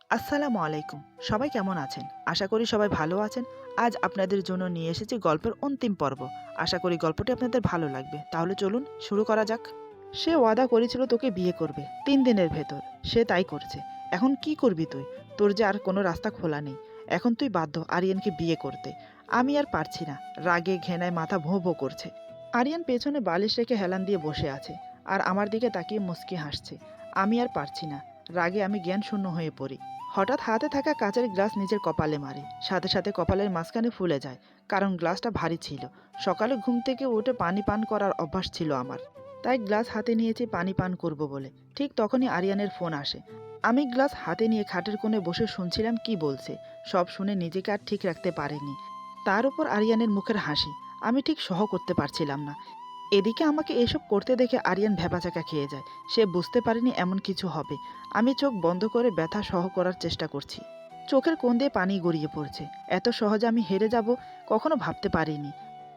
আসসালামু আলাইকুম। সবাই কেমন আছেন? আশা করি সবাই ভালো আছেন। আজ আপনাদের জন্য নিয়ে এসেছি গল্পের অন্তিম পর্ব। আশা করি গল্পটি আপনাদের ভালো লাগবে। তাহলে চলুন শুরু করা যাক। সে ওয়াদা করেছিল তোকে বিয়ে করবে ৩ দিনের ভেতর। সে তাই করছে। এখন কি করবি তুই? তোর যে আর কোনো রাস্তা খোলা নেই। এখন তুই বাধ্য আরিয়ানকে বিয়ে করতে। আমি আর পারছি না। রাগে ঘেনায় মাথা ভোঁ ভোঁ করছে। আরিয়ান পেছনে বালিশ রেখে হেলান দিয়ে বসে আছে। আর আমার দিকে তাকিয়ে মুচকি হাসছে। আমি আর পারছি না। রাগে আমি জ্ঞানশূন্য হয়ে পড়ি। হঠাৎ হাতে থাকা কাঁচের গ্লাস নিজের কপালে মারে। সাথে সাথে কপালের মাঝখানে ফুলে যায়। কারণ গ্লাসটা ভারী ছিল। সকালে ঘুম থেকে উঠে পানি পান করার অভ্যাস ছিল আমার। তাই গ্লাস হাতে নিয়েছি পানি পান করব বলে। ঠিক তখনই আরিয়ানের ফোন আসে। আমি গ্লাস হাতে নিয়ে খাটের কোণে বসে শুনছিলাম কি বলছে। সব শুনে নিজেকে আর ঠিক রাখতে পারিনি। তার উপর আরিয়ানের মুখের হাসি। আমি ঠিক সহ করতে পারছিলাম না। এদিকে আমাকে এসব করতে দেখে আরিয়ান ভ্যাবাচাকা খেয়ে যায়। সে বুঝতে পারেনি এমন কিছু হবে। আমি চোখ বন্ধ করে ব্যথা সহ করার চেষ্টা করছি। চোখের কোণ দিয়ে পানি গড়িয়ে পড়ছে। এত সহজে আমি হেরে যাব কখনো ভাবতে পারিনি।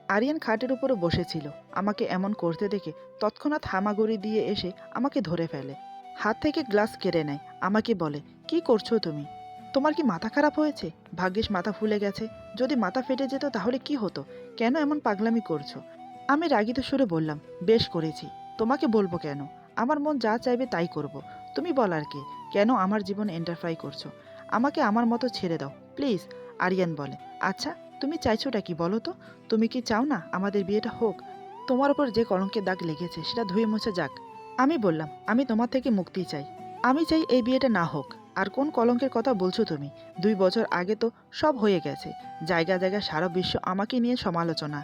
আরিয়ান খাটের উপরে বসেছিল। আমাকে এমন করতে দেখে তৎক্ষণাৎ হামাগুড়ি দিয়ে এসে আমাকে ধরে ফেলে। হাত থেকে গ্লাস কেড়ে নেয়। আমাকে বলে, কি করছো তুমি? তোমার কি মাথা খারাপ হয়েছে? ভাগ্যিস মাথা ফুলে গেছে। যদি মাথা ফেটে যেত তাহলে কি হতো? কেন এমন পাগলামি করছো? আমি রাগিত সুরে বললাম, বেশ করেছি। তোমাকে বলবো কেন? আমার মন যা চাইবে তাই করব। তুমি বলার কে? কেন আমার জীবনে এন্টারফাই করছো? আমাকে আমার মতো ছেড়ে দাও প্লিজ। আরিয়ান বলে, আচ্ছা তুমি চাইছোটা কি বলো তো? তুমি কি চাও না আমাদের বিয়েটা হোক? তোমার ওপর যে কলঙ্কের দাগ লেগেছে সেটা ধুয়ে মুছে যাক। আমি বললাম, আমি তোমার থেকে মুক্তি চাই। আমি চাই এই বিয়েটা না হোক। আর কোন কলঙ্কের কথা বলছো তুমি? ২ বছর আগে তো সব হয়ে গেছে। জায়গায় জায়গায় সারা বিশ্ব আমাকে নিয়ে সমালোচনা।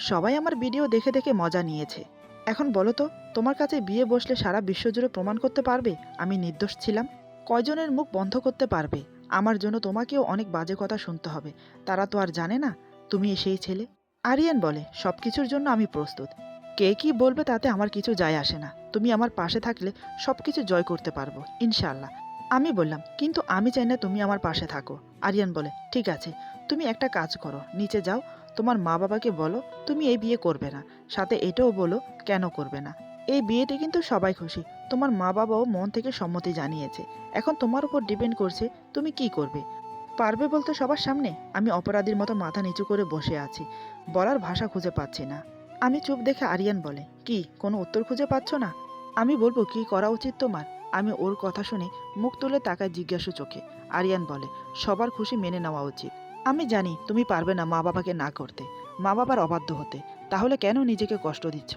সবাই আমার ভিডিও দেখে দেখে মজা নিয়েছে। এখন বলো তো, তোমার কাছে বিয়ে বসলে সারা বিশ্বজুড়ে প্রমাণ করতে পারবে আমি নির্দোষ ছিলাম? কয়জনের মুখ বন্ধ করতে পারবে? আমার জন্য তোমাকেও অনেক বাজে কথা শুনতে হবে। তারা তো আর জানে না তুমি সেই ছেলে। আরিয়ান বলে, সবকিছুর জন্য আমি প্রস্তুত। কে কি বলবে তাতে আমার কিছু যায় আসে না। তুমি আমার পাশে থাকলে সবকিছু জয় করতে পারবো ইনশাআল্লাহ। আমি বললাম, কিন্তু আমি চাই না তুমি আমার পাশে থাকো। আরিয়ান বলে, ঠিক আছে, তুমি একটা কাজ করো, নিচে যাও। তোমার মা বাবাকে বলো তুমি এই বিয়ে করবে না। সাথে এটাও বলো কেন করবে না। এই বিয়েতে কিন্তু সবাই খুশি। তোমার মা বাবাও মন থেকে সম্মতি জানিয়েছে। এখন তোমার উপর ডিপেন্ড করছে তুমি কি করবে। পারবে বলতে সবার সামনে? আমি অপরাধীর মতো মাথা নিচু করে বসে আছি। বলার ভাষা খুঁজে পাচ্ছি না। আমি চুপ দেখে আরিয়ান বলে, কি কোনো উত্তর খুঁজে পাচ্ছ না? আমি বলবো কি করা উচিত তোমার? আমি ওর কথা শুনে মুখ তুলে তাকায় জিজ্ঞাসু চোখে। আরিয়ান বলে, সবার খুশি মেনে নেওয়া উচিত। আমি জানি তুমি পারবে না মা বাবাকে না করতে, মা বাবার অবাধ্য হতে। তাহলে কেন নিজেকে কষ্ট দিচ্ছ?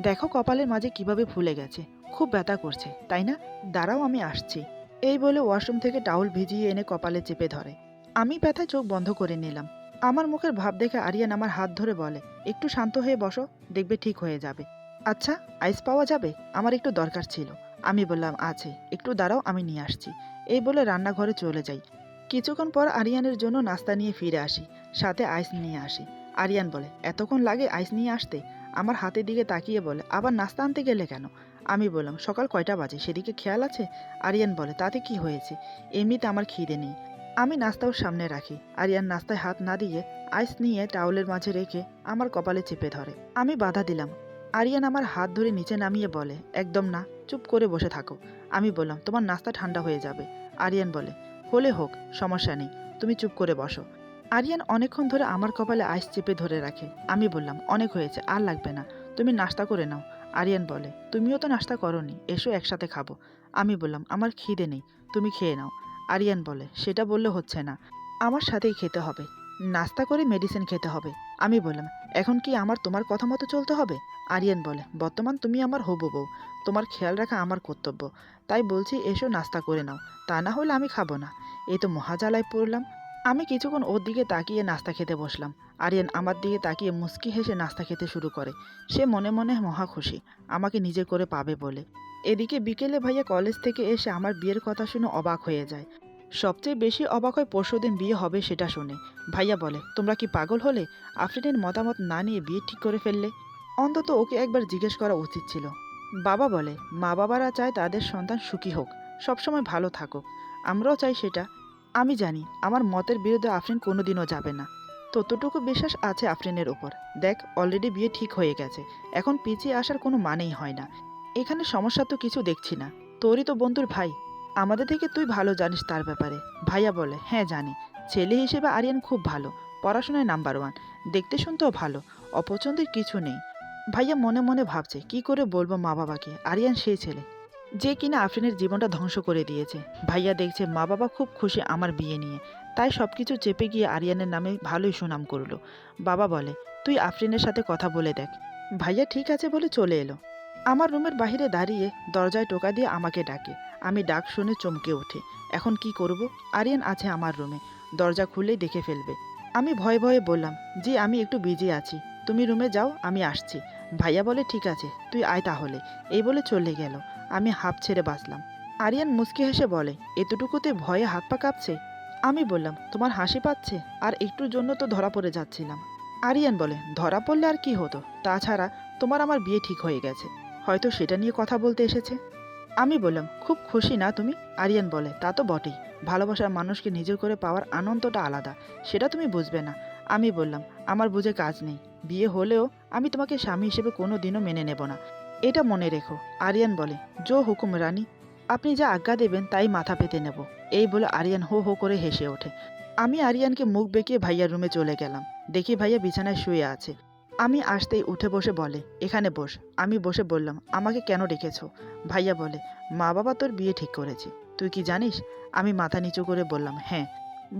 দেখো কপালের মাঝে কিভাবে ফুলে গেছে। খুব ব্যথা করছে তাই না? দাঁড়াও আমি আসছি। এই বলে ওয়াশরুম থেকে টাওয়াল ভিজিয়ে এনে কপালে চেপে ধরে। আমি ব্যথায় চোখ বন্ধ করে নিলাম। আমার মুখের ভাব দেখে আরিয়ান আমার হাত ধরে বলে, একটু শান্ত হয়ে বসো, দেখবে ঠিক হয়ে যাবে। আচ্ছা, আইস পাওয়া যাবে? আমার একটু দরকার ছিল। আমি বললাম, আছে, একটু দাঁড়াও আমি নিয়ে আসছি। এই বলে রান্নাঘরে চলে যাই। কিছুক্ষণ পর আরিয়ানের জন্য নাস্তা নিয়ে ফিরে আসি। সাথে আইস নিয়ে আসি। আরিয়ান বলে, এতক্ষণ লাগে আইস নিয়ে আসতে? আমার হাতের দিকে তাকিয়ে বলে, আবার নাস্তা আনতে গেলে কেন? আমি বললাম, সকাল কয়টা বাজে সেদিকে খেয়াল আছে? আরিয়ান বলে, তাতে কি হয়েছে? এমনিতে আমার খিদে নেই। আমি নাস্তাও সামনে রাখি। আরিয়ান নাস্তায় হাত না দিয়ে আইস নিয়ে টাওয়ালের মাঝে রেখে আমার কপালে চেপে ধরে। আমি বাধা দিলাম। আরিয়ান আমার হাত ধরে নিচে নামিয়ে বলে, একদম না, চুপ করে বসে থাকো। আমি বললাম, তোমার নাস্তা ঠান্ডা হয়ে যাবে। আরিয়ান বলে, হলে হোক, সমস্যা নেই, তুমি চুপ করে বসো। আরিয়ান অনেকক্ষণ ধরে আমার কপালে আইস চেপে ধরে রাখে। আমি বললাম, অনেক হয়েছে, আর লাগবে না, তুমি নাস্তা করে নাও। আরিয়ান বলে, তুমিও তো নাস্তা করোনি, এসো একসাথে খাবো। আমি বললাম, আমার খিদে নেই, তুমি খেয়ে নাও। আরিয়ান বলে, সেটা বললে হচ্ছে না, আমার সাথেই খেতে হবে। নাস্তা করে মেডিসিন খেতে হবে। আমি বললাম, এখন কি আমার তোমার কথা মতো চলতে হবে? আরিয়ান বলে, বর্তমান তুমি আমার হবু বউ, তোমার খেয়াল রাখা আমার কর্তব্য। তাই বলছি এসো নাস্তা করে নাও, তা না হলে আমি খাবো না। এই তো মহাজালায় পড়লাম। আমি কিছুক্ষণ ওর দিকে তাকিয়ে নাস্তা খেতে বসলাম। আরিয়ান আমার দিকে তাকিয়ে মুচকি হেসে নাস্তা খেতে শুরু করে। সে মনে মনে মহা খুশি আমাকে নিজে করে পাবে বলে। এদিকে বিকেলে ভাইয়া কলেজ থেকে এসে আমার বিয়ের কথা শুনে অবাক হয়ে যায়। সবচেয়ে বেশি অবাক হয় পরশুদিন বিয়ে হবে সেটা শুনে। ভাইয়া বলে, তোমরা কি পাগল হলে? আফরিনের মতামত না নিয়ে বিয়ে ঠিক করে ফেললে? অন্তত ওকে একবার জিজ্ঞেস করা উচিত ছিল। বাবা বলে, মা বাবারা চায় তাদের সন্তান সুখী হোক, সবসময় ভালো থাকুক। আমরাও চাই সেটা। আমি জানি আমার মতের বিরুদ্ধে আফরিন কোনোদিনও যাবে না। ততটুকু বিশ্বাস আছে আফরিনের ওপর। দেখ, অলরেডি বিয়ে ঠিক হয়ে গেছে। এখন পিছিয়ে আসার কোনো মানেই হয় না। এখানে সমস্যা তো কিছু দেখছি না। তোরই তো বন্ধুর ভাই। আমাদের থেকে তুই ভালো জানিস তার ব্যাপারে। ভাইয়া বলে, হ্যাঁ জানি। ছেলে হিসেবে আরিয়ান খুব ভালো, পড়াশোনায় নাম্বার ওয়ান, দেখতে শুনতেও ভালো, অপছন্দের কিছু নেই। ভাইয়া মনে মনে ভাবছে কি করে বলবো মা বাবাকে আরিয়ান সেই ছেলে যে কিনা আফরিনের জীবনটা ধ্বংস করে দিয়েছে। ভাইয়া দেখছে মা বাবা খুব খুশি আমার বিয়ে নিয়ে, তাই সব কিছু চেপে গিয়ে আরিয়ানের নামে ভালোই সুনাম করলো। বাবা বলে, তুই আফরিনের সাথে কথা বলে দেখ। ভাইয়া ঠিক আছে বলে চলে এলো। আমার রুমের বাইরে দাঁড়িয়ে দরজায় টোকা দিয়ে আমাকে ডাকে। আমি ডাক শুনে চমকে উঠি। এখন কি করব? আরিয়ান আছে আমার রুমে, দরজা খুললেই দেখে ফেলবে। আমি ভয়ে ভয়ে বললাম, জি আমি একটু বিজি আছি, তুমি রুমে যাও, আমি আসছি। ভাইয়া বলে, ঠিক আছে তুই আয় তাহলে, এই বলে চলে গেল। আমি হাঁপ ছেড়ে বাঁচলাম। আরিয়ান মুচকি হেসে বলে, এতটুকুতে ভয়ে হাত পা কাঁপছে? আমি বললাম, তোমার হাসি পাচ্ছে? আর একটুর জন্য তো ধরা পড়ে যাচ্ছিলাম। আরিয়ান বলে, ধরা পড়লে আর কি হতো, তাছাড়া তোমার আমার বিয়ে ঠিক হয়ে গেছে, হয়তো সেটা নিয়ে কথা বলতে এসেছে। আমি বললাম, খুব খুশি না তুমি? আরিয়ান বলে, তা তো বটেই, ভালোবাসার মানুষকে নিজের করে পাওয়ার আনন্দটা আলাদা, সেটা তুমি বুঝবে না। আমি বললাম, আমার বুঝে কাজ নেই, বিয়ে হলেও আমি তোমাকে স্বামী হিসেবে কোনো দিনও মেনে নেব না, এটা মনে রেখো। আরিয়ান বলে, জো হুকুম রানী, আপনি যা আজ্ঞা দেবেন তাই মাথা পেতে নেব। এই বলে আরিয়ান হো হো করে হেসে ওঠে। আমি আরিয়ানকে মুখ বেঁকিয়ে ভাইয়ার রুমে চলে গেলাম। দেখি ভাইয়া বিছানায় শুয়ে আছে। আমি আসতেই উঠে বসে বলে, এখানে বস। আমি বসে বললাম, আমাকে কেন ডেকেছো? ভাইয়া বলে, মা বাবা তোর বিয়ে ঠিক করেছে, তুই কি জানিস? আমি মাথা নিচু করে বললাম, হ্যাঁ।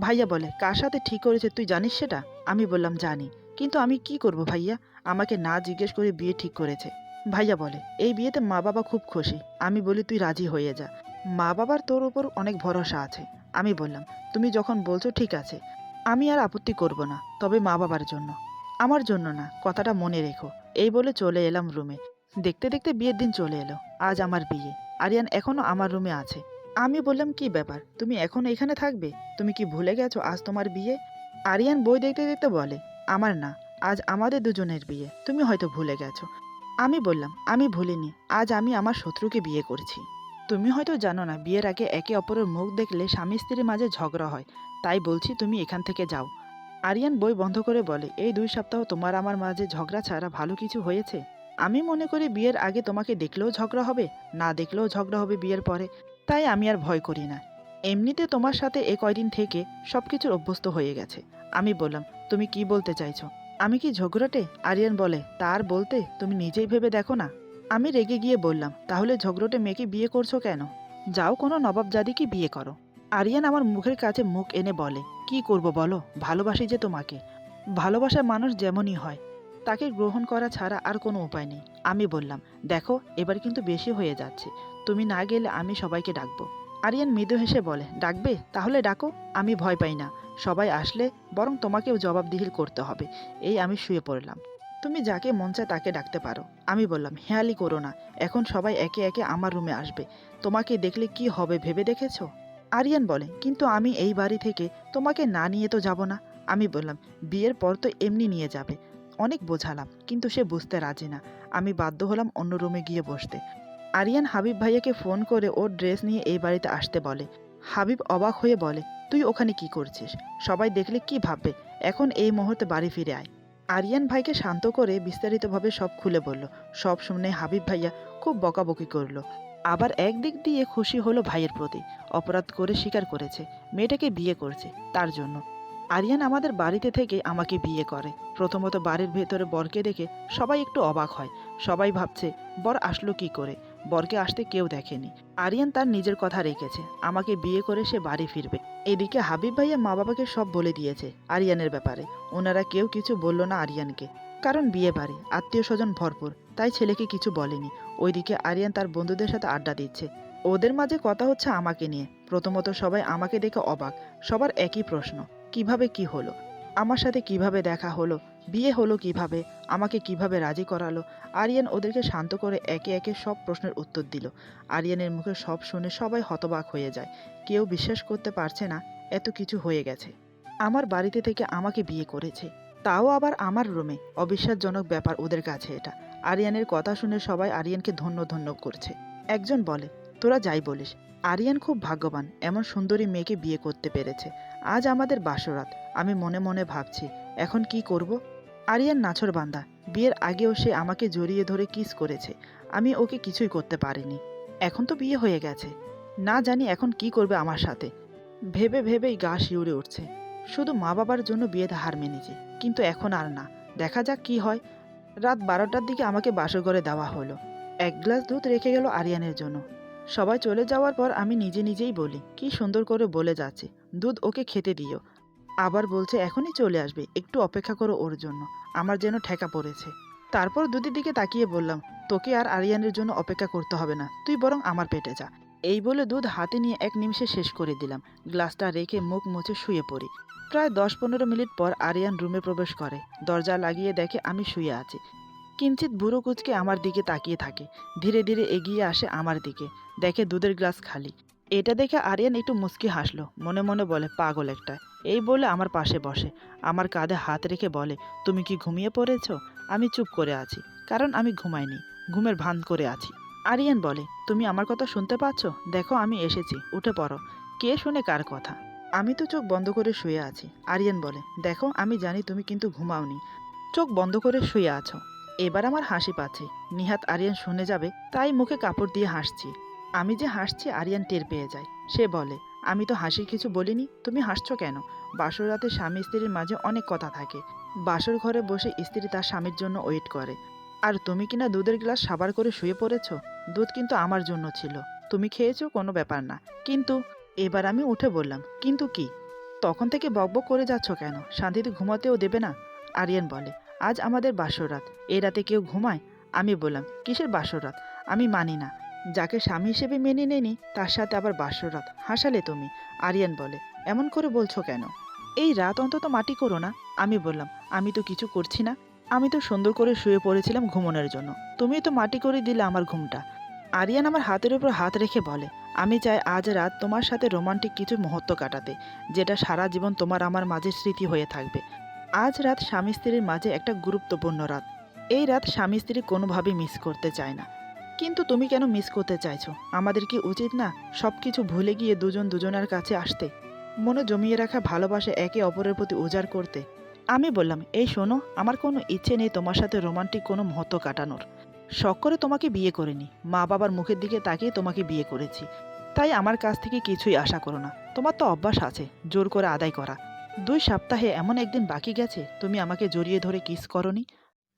ভাইয়া বলে, কার সাথে ঠিক করেছে তুই জানিস সেটা? আমি বললাম, জানি, কিন্তু আমি কি করব ভাইয়া, আমাকে না জিজ্ঞেস করে বিয়ে ঠিক করেছে। ভাইয়া বলে, এই বিয়েতে মা বাবা খুব খুশি। আমি বলি, তুই রাজি হয়ে যা, মা বাবার তোর উপর অনেক ভরসা আছে। আমি বললাম, তুমি যখন বলছো ঠিক আছে, আমি আর আপত্তি করব না, তবে মা বাবার জন্য, আমার জন্য না, কথাটা মনে রেখো। এই বলে চলে এলাম রুমে। দেখতে দেখতে বিয়ের দিন চলে এলো। আজ আমার বিয়ে। আরিয়ান এখনো আমার রুমে আছে। আমি বললাম, কি ব্যাপার, তুমি এখনো এখানে থাকবে? তুমি কি ভুলে গেছো আজ তোমার বিয়ে? আরিয়ান বই দেখতে দেখতে বলে, আমার না, আজ আমাদের দুজনের বিয়ে, তুমি হয়তো ভুলে গেছো। আমি বললাম, আমি ভুলিনি, আজ আমি আমার শত্রুকে বিয়ে করছি। তুমি হয়তো জানো না, বিয়ের আগে একে অপরের মুখ দেখলে স্বামী স্ত্রীর মাঝে ঝগড়া হয়, তাই বলছি তুমি এখান থেকে যাও। আরিয়ান বই বন্ধ করে বলে, এই 2 সপ্তাহ তোমার আমার মাঝে ঝগড়া ছাড়া ভালো কিছু হয়েছে? আমি মনে করি বিয়ের আগে তোমাকে দেখলেও ঝগড়া হবে, না দেখলেও ঝগড়া হবে বিয়ের পরে, তাই আমি আর ভয় করি না। এমনিতে তোমার সাথে এ কয়দিন থেকে সব কিছুর অভ্যস্ত হয়ে গেছে। আমি বললাম, তুমি কি বলতে চাইছো? আমি কি ঝগড়াটে? আরিয়ান বলে, তার বলতে তুমি নিজেই ভেবে দেখো না। আমি রেগে গিয়ে বললাম, তাহলে ঝগড়টে মেয়েকে বিয়ে করছো কেন? যাও কোনো নবাবজাদিকে বিয়ে করো। আরিয়ান আমার মুখের কাছে মুখ এনে বলে, কি করব বলো, ভালোবাসি যে তোমাকে। ভালোবাসার মানুষ যেমনই হয়, তাকে গ্রহণ করা ছাড়া আর কোনো উপায় নেই। আমি বললাম, দেখো এবার কিন্তু বেশি হয়ে যাচ্ছে, তুমি না গেলে আমি সবাইকে ডাকবো। আরিয়ান মৃদু হেসে বলে, ডাকবে? তাহলে ডাকো, আমি ভয় পাই না। সবাই আসলে বরং তোমাকেও জবাবদিহি করতে হবে। এই আমি শুয়ে পড়লাম। তুমি যাকে মন চায় তাকে ডাকতে পারো। আমি বললাম, হেয়ালি করো না, এখন সবাই একে একে আমার রুমে আসবে, তোমাকে দেখলে কি হবে ভেবে দেখেছো? আরিয়ান বলে, কিন্তু আমি এই বাড়ি থেকে তোমাকে না নিয়ে তো যাব না। আমি বললাম, বিয়ের পর তো এমনি নিয়ে যাবে। অনেক বোঝালাম, কিন্তু সে বুঝতে রাজি না। আমি বাধ্য হলাম অন্য রুমে গিয়ে বসতে। আরিয়ান হাবিব ভাইয়াকে ফোন করে ওর ড্রেস নিয়ে এই বাড়িতে আসতে বলে। হাবিব অবাক হয়ে বলে, তুই ওখানে কি করছিস? সবাই দেখলে কি ভাববে? এখন এই মুহূর্তে বাড়ি ফিরে আয়। আরিয়ান ভাইকে শান্ত করে বিস্তারিতভাবে সব খুলে বলল। সব শুনে হাবিব ভাইয়া খুব বকাবকি করলো। আবার একদিক দিয়ে খুশি হলো ভাইয়ের প্রতি, অপরাধ করে স্বীকার করেছে, মেয়েটাকে বিয়ে করছে তার জন্য। আরিয়ান আমাদের বাড়িতে থেকে আমাকে বিয়ে করে। প্রথমত বাড়ির ভেতরে বরকে দেখে সবাই একটু অবাক হয়। সবাই ভাবছে বর আসলো কি করে, বরকে আসতে কেউ দেখেনি। আরিয়ান তার নিজের কথা রেখেছে, আমাকে বিয়ে করে সে বাড়ি ফিরবে। এদিকে হাবিব ভাইয়া মা বাবাকে সব বলে দিয়েছে আরিয়ানের ব্যাপারে। ওনারা কেউ কিছু বলল না আরিয়ানকে, কারণ বিয়ে বাড়ি, আত্মীয় স্বজন ভরপুর, তাই ছেলেকে কিছু বলেনি। ওইদিকে আরিয়ান তার বন্ধুদের সাথে আড্ডা দিচ্ছে। ওদের মাঝে কথা হচ্ছে আমাকে নিয়ে। প্রথমত সবাই আমাকে দেখে অবাক। সবার একই প্রশ্ন, কিভাবে কি হলো, আমার সাথে কিভাবে দেখা হলো, বিয়ে হলো কিভাবে, আমাকে কিভাবে রাজি করালো। আরিয়ান ওদেরকে শান্ত করে একে একে সব প্রশ্নের উত্তর দিল। আরিয়ানের মুখে সব শুনে সবাই হতবাক হয়ে যায়। কেউ বিশ্বাস করতে পারছে না এত কিছু হয়ে গেছে। আমার বাড়িতে থেকে আমাকে বিয়ে করেছে, তাও আবার আমার রুমে। অবিশ্বাসজনক ব্যাপার ওদের কাছে এটা। আরিয়ানের কথা শুনে সবাই আরিয়ানকে ধন্য ধন্য করছে। একজন বলে, তোরা যাই বলিস, আরিয়ান খুব ভাগ্যবান, এমন সুন্দরী মেয়েকে বিয়ে করতে পেরেছে। আজ আমাদের বাসরাত। আমি মনে মনে ভাবছি, এখন কি করব? আরিয়ান নাছোড়বান্দা, বিয়ের আগেও সে আমাকে জড়িয়ে ধরে কিস করেছে, আমি ওকে কিছুই করতে পারিনি। এখন তো বিয়ে হয়ে গেছে, না জানি এখন কি করবে আমার সাথে। ভেবে ভেবেই গা শিউরে উঠছে। শুধু মা বাবার জন্য বিয়েতে হার মেনেছি, কিন্তু এখন আর না। দেখা যাক কি হয়। রাত 12টার দিকে আমাকে বাসর ঘরে দেওয়া হলো। এক গ্লাস দুধ রেখে গেল আরিয়ানের জন্য। সবাই চলে যাওয়ার পর আমি নিজে নিজেই বলি, কি সুন্দর করে বলে যাচ্ছে, দুধ ওকে খেতে দিও। আবার বলছে এখনই চলে আসবে, একটু অপেক্ষা করো ওর জন্য। আমার যেন ঠেকা পড়েছে। তারপর দুধের দিকে তাকিয়ে বললাম, তোকে আর আরিয়ানের জন্য অপেক্ষা করতে হবে না, তুই বরং আমার পেটে যা। এই বলে দুধ হাতে নিয়ে 1 নিমিষে শেষ করে দিলাম। গ্লাসটা রেখে মুখ মুছে শুয়ে পড়ি। প্রায় 10-15 মিনিট পর আরিয়ান রুমে প্রবেশ করে। দরজা লাগিয়ে দেখে আমি শুয়ে আছি। কিঞ্চিত বুড়ো কুঁচকে আমার দিকে তাকিয়ে থাকে। ধীরে ধীরে এগিয়ে আসে আমার দিকে। দেখে দুধের গ্লাস খালি। এটা দেখে আরিয়ান একটু মুচকি হাসলো। মনে মনে বলে, পাগল একটা। এই বলে আমার পাশে বসে। আমার কাঁধে হাত রেখে বলে, তুমি কি ঘুমিয়ে পড়েছ? আমি চুপ করে আছি, কারণ আমি ঘুমাইনি, ঘুমের ভান করে আছি। আরিয়ান বলে, তুমি আমার কথা শুনতে পাচ্ছ? দেখো আমি এসেছি, উঠে পড়ো। কে শুনে কার কথা? আমি তো চোখ বন্ধ করে শুয়ে আছি। আরিয়ান বলে, দেখো আমি জানি তুমি কিন্তু ঘুমাওনি, চোখ বন্ধ করে শুয়ে আছো। এবার আমার হাসি পাচ্ছে। নিহাত আরিয়ান শুনে যাবে, তাই মুখে কাপড় দিয়ে হাসছি। আমি যে হাসছি আরিয়ান টের পেয়ে যায়। সে বলে, আমি তো হাসির কিছু বলিনি, তুমি হাসছো কেন? বাসর রাতে স্বামী স্ত্রীর মাঝে অনেক কথা থাকে। বাসর ঘরে বসে স্ত্রী তার স্বামীর জন্য ওয়েট করে। আর তুমি কিনা দুধের গ্লাস সাবার করে শুয়ে পড়েছো। দুধ কিন্তু আমার জন্য ছিল, তুমি খেয়েছো, কোনো ব্যাপার না। কিন্তু এবার আমি উঠে বললাম, কিন্তু কি? তখন থেকে বকবক করে যাচ্ছ কেন? শান্তিতে ঘুমাতেও দেবে না? আরিয়ান বলে, আজ আমাদের বাসরাত, এই রাতে কেউ ঘুমায়? আমি বললাম, কিসের বাসরাত? আমি মানি না। যাকে স্বামী হিসেবে মেনে নেনি তার সাথে আবার বাসরাত? হাসালে তুমি। আরিয়ান বলে, এমন করে বলছো কেন? এই রাত অন্তত মাটি করো না। আমি বললাম, আমি তো কিছু করছি না, আমি তো সুন্দর করে শুয়ে পড়েছিলাম ঘুমানোর জন্য, তুমি তো মাটি করে দিলে আমার ঘুমটা। আরিয়ান আমার হাতের উপর হাত রেখে বলে, আমি চাই আজ রাত তোমার সাথে রোমান্টিক কিছু মুহূর্ত কাটাতে, যেটা সারা জীবন তোমার আমার মাঝে স্মৃতি হয়ে থাকবে। আজ রাত স্বামী স্ত্রীর মাঝে একটা গুরুত্বপূর্ণ রাত। এই রাত স্বামী স্ত্রী কোনোভাবেই মিস করতে চায় না। কিন্তু তুমি কেন মিস করতে চাইছো? আমাদের কি উচিত না সব কিছু ভুলে গিয়ে দুজন দুজনের কাছে আসতে, মনে জমিয়ে রাখা ভালোবাসা একে অপরের প্রতি উজাড় করতে? আমি বললাম, এই শোনো, আমার কোনো ইচ্ছে নেই তোমার সাথে রোমান্টিক কোনো মুহূর্ত কাটানোর। শখ করে তোমাকে বিয়ে করিনি, মা বাবার মুখের দিকে তাকিয়ে তোমাকে বিয়ে করেছি। তাই আমার কাছ থেকে কিছুই আশা করো না। তোমার তো অভ্যাস আছে জোর করে আদায় করা। 2 সপ্তাহে এমন একদিন বাকি গেছে তুমি আমাকে জড়িয়ে ধরে কিস করনি।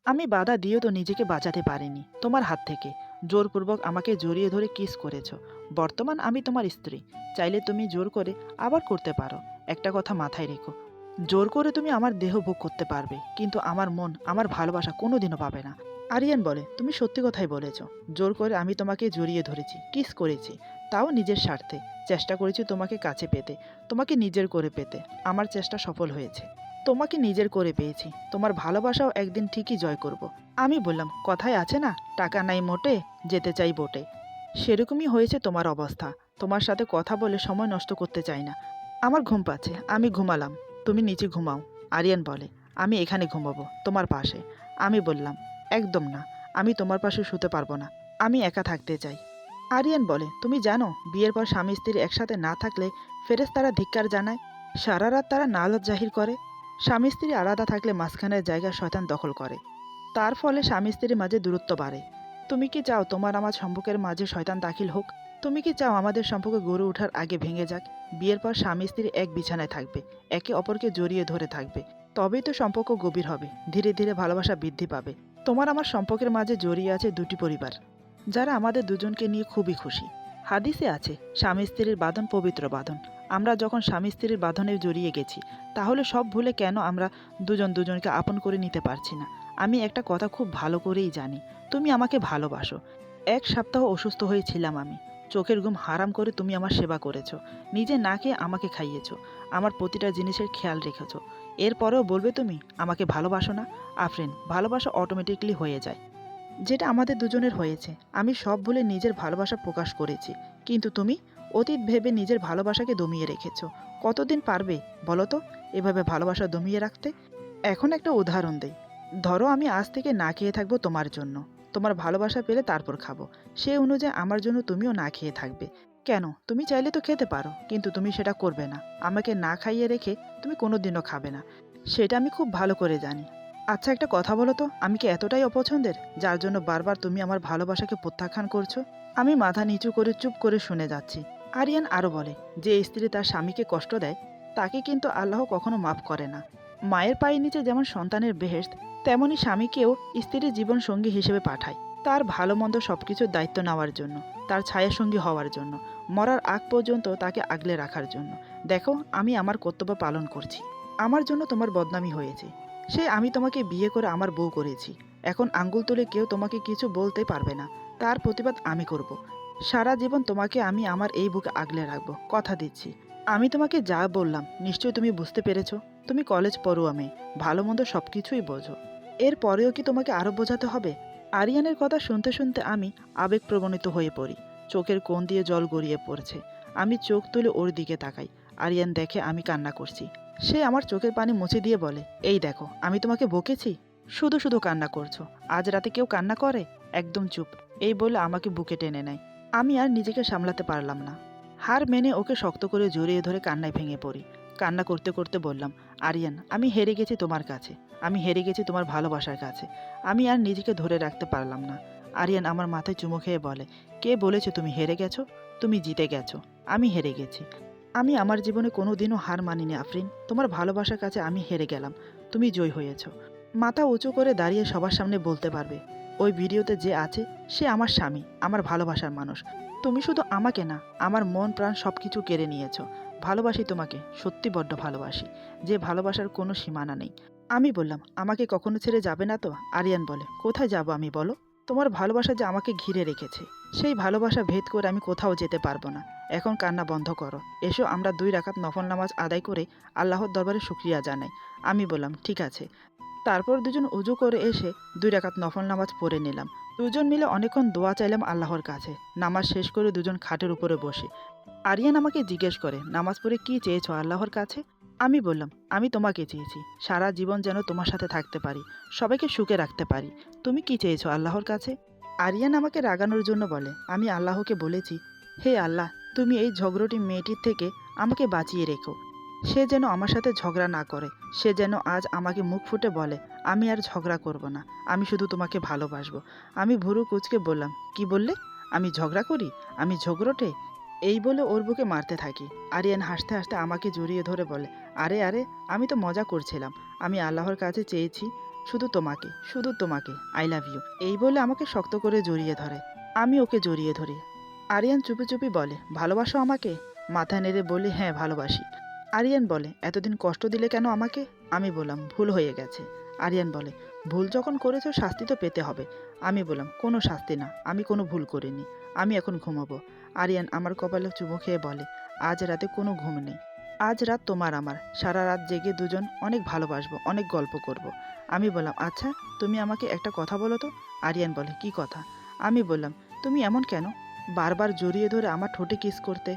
আমি বাধা দিয়েও তো নিজেকে বাঁচাতে পারিনি তোমার হাত থেকে। জোরপূর্বক আমাকে জড়িয়ে ধরে কিস করেছো। বর্তমান আমি তোমার স্ত্রী, চাইলে তুমি জোর করে আবার করতে পারো। একটা কথা মাথায় রেখো, জোর করে তুমি আমার দেহ ভোগ করতে পারবে, কিন্তু আমার মন, আমার ভালোবাসা কোনোদিনও পাবে না। আরিয়ান বলে, তুমি সত্যি কথাই বলেছ। জোর করে আমি তোমাকে জড়িয়ে ধরেছি, কিস করেছি, তাও নিজের স্বার্থে। চেষ্টা করেছি তোমাকে কাছে পেতে, তোমাকে নিজের করে পেতে। আমার চেষ্টা সফল হয়েছে। তোমাকে নিজের করে পেয়েছি, তোমার ভালোবাসাও একদিন ঠিকই জয় করব। আমি বললাম, কথায় আছে না, টাকা নাই মোটে, যেতে চাই বোটে। সেরকমই হয়েছে তোমার অবস্থা। তোমার সাথে কথা বলে সময় নষ্ট করতে চাই না। আমার ঘুম পাচ্ছে, আমি ঘুমালাম, তুমি নিচে ঘুমাও। আরিয়ান বলে, আমি এখানে ঘুমাবো, তোমার পাশে। আমি বললাম, একদম না, আমি তোমার পাশে শুতে পারবো না, আমি একা থাকতে চাই। আরিয়ান বলে, তুমি জানো বিয়ের পর স্বামী স্ত্রী একসাথে না থাকলে ফেরেশতারা ধিক্কার জানায়, সারা রাত তারা নালত জাহির করে। স্বামী স্ত্রী আলাদা থাকলে মাঝখানের জায়গা শয়তান দখল করে, তার ফলে স্বামী স্ত্রীর মাঝে দূরত্ব বাড়ে। তুমি কি চাও তোমার আমার সম্পর্কের মাঝে শয়তান দাখিল হোক? তুমি কি চাও আমাদের সম্পর্ক গড়ে ওঠার আগে ভেঙে যাক? বিয়ের পর স্বামী স্ত্রী এক বিছানায় থাকবে, একে অপরকে জড়িয়ে ধরে থাকবে, তবেই তো সম্পর্ক গভীর হবে, ধীরে ধীরে ভালোবাসা বৃদ্ধি পাবে। তোমার আমার সম্পর্কের মাঝে জড়িয়ে আছে দুটি পরিবার, যারা আমাদের দুজনকে নিয়ে খুবই খুশি। হাদিসে আছে, স্বামী স্ত্রীর বাঁধন পবিত্র বাঁধন। আমরা যখন স্বামী স্ত্রীর বাঁধনে জড়িয়ে গেছি, তাহলে সব ভুলে কেন আমরা দুজন দুজনকে আপন করে নিতে পারছি না? আমি একটা কথা খুব ভালো করেই জানি, তুমি আমাকে ভালোবাসো। 1 সপ্তাহ অসুস্থ হয়েছিলাম আমি, চোখের ঘুম হারাম করে তুমি আমার সেবা করেছো, নিজে না খেয়ে আমাকে খাইয়েছো, আমার প্রতিটা জিনিসের খেয়াল রেখেছো। এরপরেও বলবে তুমি আমাকে ভালোবাসো না? আফরিন, ভালোবাসা অটোমেটিকলি হয়ে যায়, যেটা আমাদের দুজনের হয়েছে। আমি সব ভুলে নিজের ভালোবাসা প্রকাশ করেছি, কিন্তু তুমি অতীত ভেবে নিজের ভালোবাসাকে দমিয়ে রেখেছো। কতদিন পারবে বলো তো এভাবে ভালোবাসা দমিয়ে রাখতে? এখন একটা উদাহরণ দেই। ধরো আমি আজ থেকে না খেয়ে থাকবো তোমার জন্য, তোমার ভালোবাসা পেলে তারপর খাবো। সেই অনুযায়ী আমার জন্য তুমিও না খেয়ে থাকবে। কেন? তুমি চাইলে তো খেতে পারো, কিন্তু তুমি সেটা করবে না। আমাকে না খাইয়ে রেখে তুমি কোনোদিনও খাবে না, সেটা আমি খুব ভালো করে জানি। আচ্ছা একটা কথা বলো তো, আমি কি এতটাই অপছন্দের যার জন্য বারবার তুমি আমার ভালোবাসাকে প্রত্যাখ্যান করছো? আমি মাথা নিচু করে চুপ করে শুনে যাচ্ছি। আরিয়ান আরও বলে, যে স্ত্রী তার স্বামীকে কষ্ট দেয় তাকে কিন্তু আল্লাহ কখনো মাফ করে না। মায়ের পায়ের নিচে যেমন সন্তানের বেহেশত, তেমনি স্বামীকেও স্ত্রীর জীবন সঙ্গী হিসেবে পাঠায়, তার ভালো মন্দ সব কিছুর দায়িত্ব নেওয়ার জন্য, তার ছায়াসঙ্গী হওয়ার জন্য, মরার আগ পর্যন্ত তাকে আগলে রাখার জন্য। দেখো, আমি আমার কর্তব্য পালন করছি। আমার জন্য তোমার বদনামি হয়েছে, সে আমি তোমাকে বিয়ে করে আমার বউ করেছি। এখন আঙ্গুল তুলে কেউ তোমাকে কিছু বলতে পারবে না, তার প্রতিবাদ আমি করব। সারা জীবন তোমাকে আমি আমার এই বুকে আগলে রাখবো, কথা দিচ্ছি। আমি তোমাকে যা বললাম নিশ্চয়ই তুমি বুঝতে পেরেছো। তুমি কলেজ পড়ুয়া মেয়ে, ভালো মন্দ সব কিছুই বোঝো। এর পরেও কি তোমাকে আরও বোঝাতে হবে? আরিয়ানের কথা শুনতে শুনতে আমি আবেগপ্রবণিত হয়ে পড়ি। চোখের কোণ দিয়ে জল গড়িয়ে পড়ছে। আমি চোখ তুলে ওর দিকে তাকাই। আরিয়ান দেখে আমি কান্না করছি। সে আমার চোখের পানি মুছে দিয়ে বলে, এই দেখো, আমি তোমাকে বকেছি, শুধু শুধু কান্না করছো। আজ রাতে কেউ কান্না করে? একদম চুপ। এই বলে আমাকে বুকে টেনে নেয়। আমি আর নিজেকে সামলাতে পারলাম না। হার মেনে ওকে শক্ত করে জড়িয়ে ধরে কান্নায় ভেঙে পড়ি। কান্না করতে করতে বললাম, আরিয়ান, আমি হেরে গেছি তোমার কাছে, আমি হেরে গেছি তোমার ভালোবাসার কাছে। আমি আর নিজেকে ধরে রাখতে পারলাম না। আরিয়ান আমার মাথায় চুমু খেয়ে বলে, কে বলেছে তুমি হেরে গেছো? তুমি জিতে গেছো, আমি হেরে গেছি। আমি আমার জীবনে কোনো দিনও হার মানিনি আফরিন। তোমার ভালোবাসার কাছে আমি হেরে গেলাম, তুমি জয় হয়েছ। মাথা উঁচু করে দাঁড়িয়ে সবার সামনে বলতে পারবে, ওই ভিডিওতে যে আছে সে আমার স্বামী, আমার ভালোবাসার মানুষ। তুমি শুধু আমাকে না, আমার মন প্রাণ সব কিছু কেড়ে নিয়েছো। ভালোবাসি তোমাকে, সত্যি বড্ড ভালোবাসি, যে ভালোবাসার কোনো সীমানা নেই। আমি বললাম, আমাকে কখনো ছেড়ে যাবে না তো? আরিয়ান বলে, কোথায় যাব আমি বলো? তোমার ভালোবাসা যে আমাকে ঘিরে রেখেছে, সেই ভালোবাসা ভেদ করে আমি কোথাও যেতে পারবো না। এখন কান্না বন্ধ করো, এসো আমরা 2 রাকাত নফল নামাজ আদায় করে আল্লাহর দরবারে শুকরিয়া জানাই। আমি বললাম, ঠিক আছে। তারপর দুজন উজু করে এসে 2 রাকাত নফল নামাজ পড়ে নিলাম। দুজন মিলে অনেকক্ষণ দোয়া চাইলাম আল্লাহর কাছে। নামাজ শেষ করে দুজন খাটের উপরে বসে। আরিয়ান আমাকে জিজ্ঞেস করে, নামাজ পড়ে কি চেয়েছো আল্লাহর কাছে? আমি বললাম, আমি তোমাকে চেয়েছি, সারা জীবন যেন তোমার সাথে থাকতে পারি, সবাইকে সুখে রাখতে পারি। তুমি কি চেয়েছো আল্লাহর কাছে? আরিয়ান আমাকে রাগানোর জন্য বলে, আমি আল্লাহকে বলেছি, হে আল্লাহ, তুমি এই ঝগড়টি মেয়েটির থেকে আমাকে বাঁচিয়ে রেখো। সে যেন আমার সাথে ঝগড়া না করে, সে যেন আজ আমাকে মুখ ফুটে বলে, আমি আর ঝগড়া করব না, আমি শুধু তোমাকে ভালোবাসবো। আমি ভুরু কুঁচকে বললাম, কি বললে? আমি ঝগড়া করি? আমি ঝগড়টে? এই বলে ওর বুকে মারতে থাকি। আরিয়ান হাসতে হাসতে আমাকে জড়িয়ে ধরে বলে, আরে আরে, আমি তো মজা করছিলাম। আমি আল্লাহর কাছে চেয়েছি শুধু তোমাকে, শুধু তোমাকে, আই লাভ ইউ। এই বলে আমাকে শক্ত করে জড়িয়ে ধরে। আমি ওকে জড়িয়ে ধরি। আরিয়ান চুপি চুপি বলে, ভালোবাসো আমাকে? মাথা নেড়ে বলি, হ্যাঁ ভালোবাসি। আরিয়ান বলে, এতদিন কষ্ট দিলে কেন আমাকে? আমি বললাম, ভুল হয়ে গেছে। আরিয়ান বলে, ভুল যখন করেছো শাস্তি তো পেতে হবে। আমি বললাম, কোনো শাস্তি না, আমি কোনো ভুল করিনি, আমি এখন ঘুমাবো। আরিয়ান আমার কপালে চুমু খেয়ে বলে, আজ রাতে কোনো ঘুম নেই। আজ রাত তোমার আমার, সারা রাত জেগে দুজন অনেক ভালোবাসবো, অনেক গল্প করব। আমি বললাম, আচ্ছা তুমি আমাকে একটা কথা বলো তো। আরিয়ান বলে, কি কথা? আমি বললাম, তুমি এমন কেন বারবার জড়িয়ে ধরে আমার ঠোঁটে কিস করতে?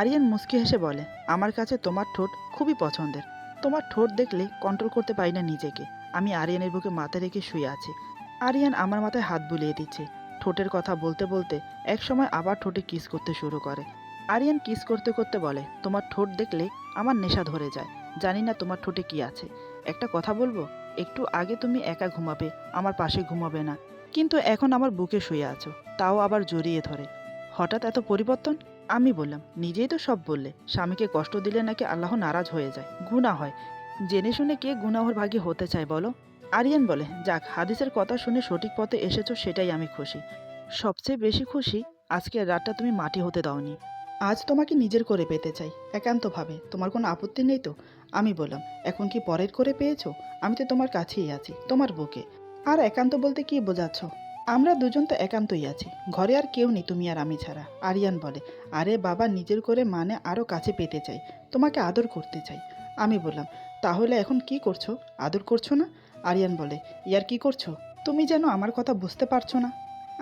আরিয়ান মুচকি হেসে বলে, আমার কাছে তোমার ঠোঁট খুবই পছন্দের। তোমার ঠোঁট দেখলে কন্ট্রোল করতে পারি না নিজেকে। আমি আরিয়ানের বুকে মাথা রেখে শুয়ে আছি। আরিয়ান আমার মাথায় হাত বুলিয়ে দিচ্ছে। ঠোঁটের কথা বলতে বলতে একসময় আবার ঠোঁটে কিস করতে শুরু করে। আরিয়ান কিস করতে করতে বলে, তোমার ঠোঁট দেখলে আমার নেশা ধরে যায়। জানি না তোমার ঠোঁটে কি আছে। একটা কথা বলবো, একটু আগে তুমি একা ঘুমাবে, আমার পাশে ঘুমাবে না, কিন্তু এখন আমার বুকে শুয়ে আছো, তাও আবার জড়িয়ে ধরে। হঠাৎ এত পরিবর্তন? আমি বললাম, নিজেই তো সব বললে, স্বামীকে কষ্ট দিলে নাকি আল্লাহ নারাজ হয়ে যায়, গুনাহ হয়। জেনে শুনে কে গুনাহর ভাগী হতে চায় বলো? আরিয়ান বলে, যাক, হাদিসের কথা শুনে সঠিক পথে এসেছো সেটাই আমি খুশি। সবচেয়ে বেশি খুশি আজকের রাতটা তুমি মাটি হতে দাওনি। আজ তোমাকে নিজের করে পেতে চাই, একান্তভাবে। তোমার কোনো আপত্তি নেই তো? আমি বললাম, এখন কি পরের করে পেয়েছো? আমি তো তোমার কাছেই আছি, তোমার বুকে। আর একান্ত বলতে কি বোঝাচ্ছ? আমরা দুজন তো একান্তই আছি, ঘরে আর কেউ নেই তুমি আর আমি ছাড়া। আরিয়ান বলে, আরে বাবা, নিজের করে মানে আরও কাছে পেতে চাই, তোমাকে আদর করতে চাই। আমি বললাম, তাহলে এখন কি করছো? আদর করছো না? আরিয়ান বলে, ইয়ার কি করছো? তুমি যেন আমার কথা বুঝতে পারছো না।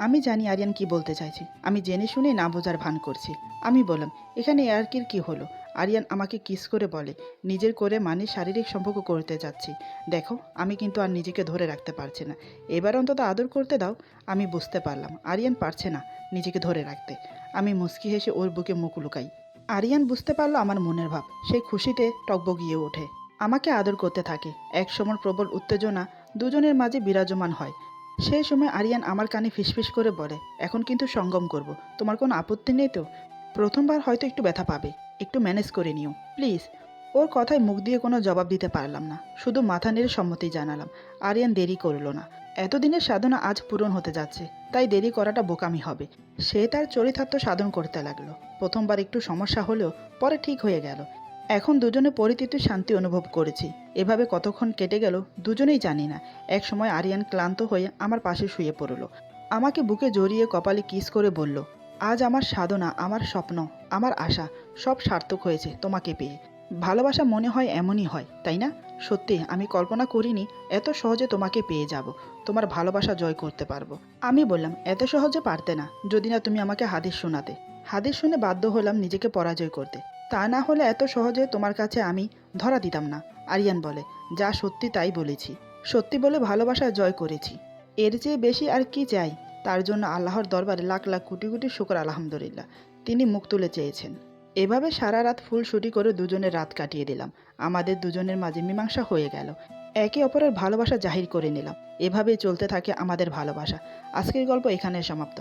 আমি জানি আরিয়ান কি বলতে চাইছে, আমি জেনে শুনে না বোঝার ভান করছি। আমি বললাম, এখানে ইয়ার্কির কি হলো? আরিয়ান আমাকে কিস করে বলে, নিজের করে মানে শারীরিক সম্পর্ক করতে যাচ্ছি। দেখো, আমি কিন্তু আর নিজেকে ধরে রাখতে পারছি না, এবার অন্তত আদর করতে দাও। আমি বুঝতে পারলাম আরিয়ান পারছে না নিজেকে ধরে রাখতে। আমি মুচকি হেসে ওর বুকে মুখ লুকাই। আরিয়ান বুঝতে পারলো আমার মনের ভাব, সেই খুশিতে টকবগিয়ে ওঠে, আমাকে আদর করতে থাকে। এক সময় প্রবল উত্তেজনা দুজনের মাঝে বিরাজমান হয়। সেই সময় আরিয়ান আমার কানে ফিসফিস করে বলে, এখন কিন্তু সঙ্গম করব, তোমার কোনো আপত্তি নেই তো? প্রথমবার হয়তো একটু ব্যথা পাবে, একটু ম্যানেজ করে নিও প্লিজ। ওর কথায় মুখ দিয়ে কোনো জবাব দিতে পারলাম না, শুধু মাথা নেড়ে সম্মতি জানালাম। আরিয়ান দেরি করলো না। এতদিনের সাধনা আজ পূরণ হতে যাচ্ছে, তাই দেরি করাটা বোকামি হবে। সে তার চরিতার্থ সাধন করতে লাগলো। প্রথমবার একটু সমস্যা হলেও পরে ঠিক হয়ে গেল। এখন দুজনে পরিতৃপ্তি শান্তি অনুভব করেছি। এভাবে কতক্ষণ কেটে গেল দুজনেই জানি না। এক সময় আরিয়ান ক্লান্ত হয়ে আমার পাশে শুয়ে পড়ল। আমাকে বুকে জড়িয়ে কপালে কিস করে বলল, আজ আমার সাধনা, আমার স্বপ্ন, আমার আশা সব সার্থক হয়েছে তোমাকে পেয়ে। ভালোবাসা মনে হয় এমনই হয়, তাই না? সত্যি আমি কল্পনা করিনি এত সহজে তোমাকে পেয়ে যাব, তোমার ভালোবাসা জয় করতে পারবো। আমি বললাম, এত সহজে পারতে না যদি না তুমি আমাকে হাদিস শোনাতে। হাদিস শুনে বাধ্য হলাম নিজেকে পরাজয় করতে। তা না হলে এত সহজে তোমার কাছে আমি ধরা দিতাম না। আরিয়ান বলে, যা সত্যি তাই বলেছি। সত্যি বলে ভালোবাসা জয় করেছি। এর চেয়ে বেশি আর কি চাই? তার জন্য আল্লাহর দরবারে লাখ লাখ কোটি কোটি শুকর আলহামদুলিল্লাহ, তিনি মুখ তুলে চেয়েছেন। এভাবে সারা রাত ফুলশুটি করে দুজনের রাত কাটিয়ে দিলাম। আমাদের দুজনের মাঝে মীমাংসা হয়ে গেল। একে অপরের ভালোবাসা জাহির করে নিলাম। এভাবেই চলতে থাকে আমাদের ভালোবাসা। আজকের গল্প এখানে সমাপ্ত।